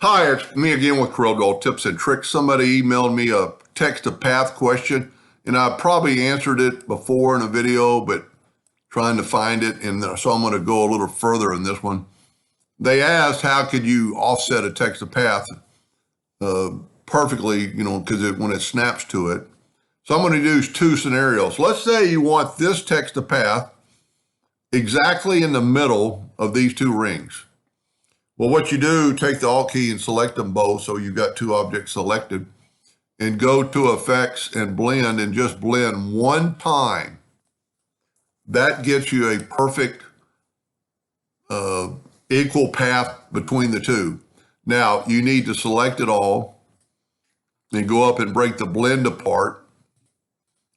Hi, it's me again with CorelDRAW Tips and Tricks. Somebody emailed me a text-to-path question, and I probably answered it before in a video, but trying to find it, and so I'm going to go a little further in this one. They asked, how could you offset a text-to-path perfectly, because when it snaps to it. So I'm going to do two scenarios. Let's say you want this text-to-path exactly in the middle of these two rings. Well, what you do, take the Alt key and select them both, so you've got two objects selected, and go to Effects and Blend, and just blend one time. That gets you a perfect equal path between the two. Now, you need to select it all, and go up and break the blend apart,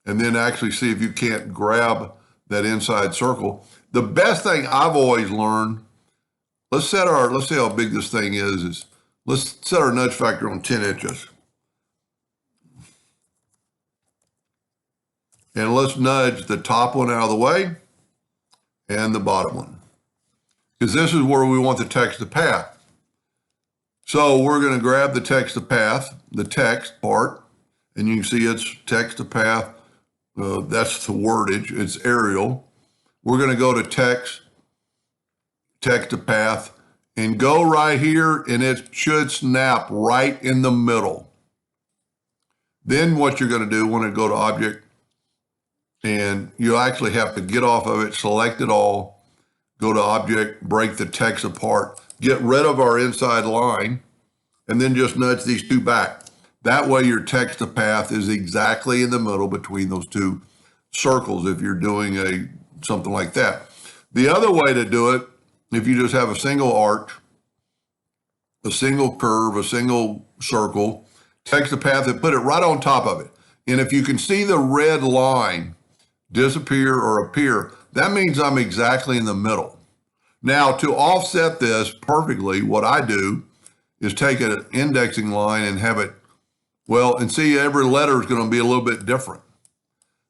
and then actually see if you can't grab that inside circle. The best thing I've always learned, let's see how big this thing is let's set our nudge factor on 10 inches. And let's nudge the top one out of the way and the bottom one, because this is where we want the text to path. So we're going to grab the text to path, the text part, and you can see it's text to path. That's the wordage, it's Arial. We're going to go to text to path, and go right here, and it should snap right in the middle. Then what you're going to do, when you go to Object, and you actually have to get off of it, select it all, go to Object, break the text apart, get rid of our inside line, and then just nudge these two back. That way your text to path is exactly in the middle between those two circles if you're doing something like that. The other way to do it, if you just have a single arc, a single curve, a single circle, text to path, and put it right on top of it. And if you can see the red line disappear or appear, that means I'm exactly in the middle. Now, to offset this perfectly, what I do is take an indexing line and have it, and see every letter is going to be a little bit different.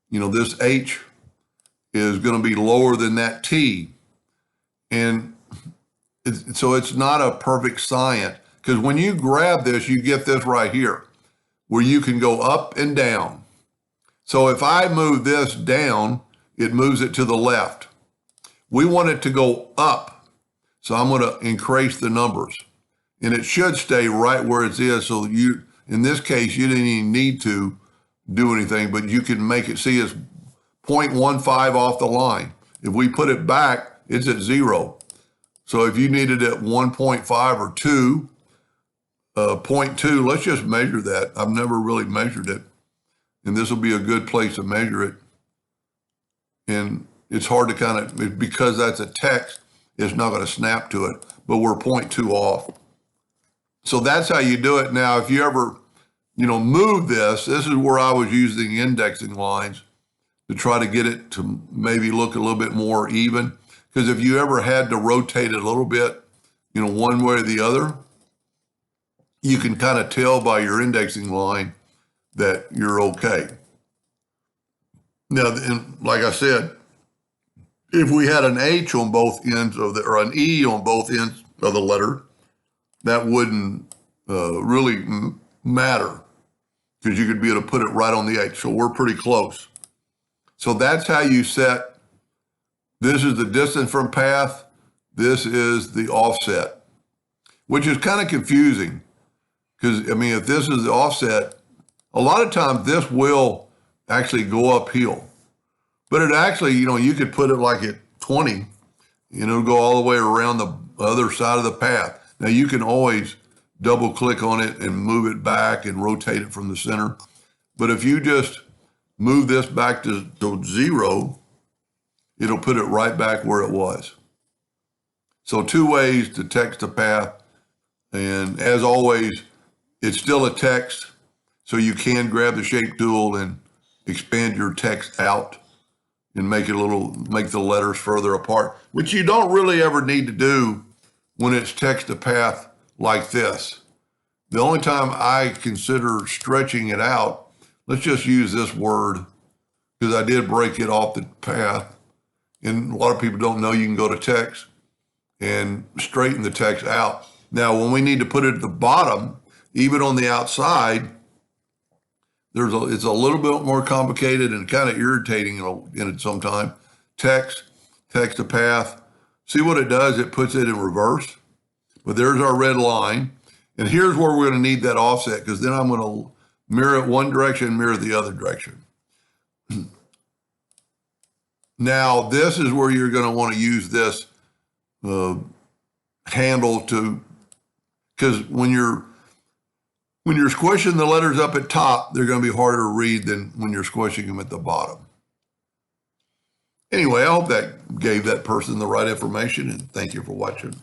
This H is going to be lower than that T. And so it's not a perfect science, because when you grab this, you get this right here where you can go up and down. So if I move this down, it moves it to the left. We want it to go up. So I'm going to increase the numbers, and it should stay right where it is. So in this case, you didn't even need to do anything, but you can make it, see it's 0.15 off the line. If we put it back, it's at 0. So if you needed it at 1.5 or 2, 0.2, let's just measure that. I've never really measured it, and this will be a good place to measure it. And it's hard to because that's a text, it's not going to snap to it, but we're 0.2 off. So that's how you do it. Now, if you ever, move this is where I was using indexing lines to try to get it to maybe look a little bit more even. Because if you ever had to rotate it a little bit, one way or the other, you can kind of tell by your indexing line that you're okay. Now, like I said, if we had an H on both ends or an E on both ends of the letter, that wouldn't really matter, because you could be able to put it right on the H. So we're pretty close. So that's how you set. This is the distance from path. This is the offset, which is kind of confusing, because, if this is the offset, a lot of times this will actually go uphill. But it actually, you could put it like at 20, it'll go all the way around the other side of the path. Now, you can always double click on it and move it back and rotate it from the center. But if you just move this back to 0, it'll put it right back where it was. So two ways to text a path. And as always, it's still a text, so you can grab the shape tool and expand your text out and make the letters further apart, which you don't really ever need to do when it's text to path like this. The only time I consider stretching it out, let's just use this word, because I did break it off the path. And a lot of people don't know you can go to text and straighten the text out. Now, when we need to put it at the bottom, even on the outside, it's a little bit more complicated and kind of irritating in it sometimes. Text to path. See what it does? It puts it in reverse. But there's our red line. And here's where we're going to need that offset, because then I'm going to mirror it one direction, mirror the other direction. Now, this is where you're going to want to use this handle to, because when you're squishing the letters up at top, they're going to be harder to read than when you're squishing them at the bottom. Anyway, I hope that gave that person the right information, and thank you for watching.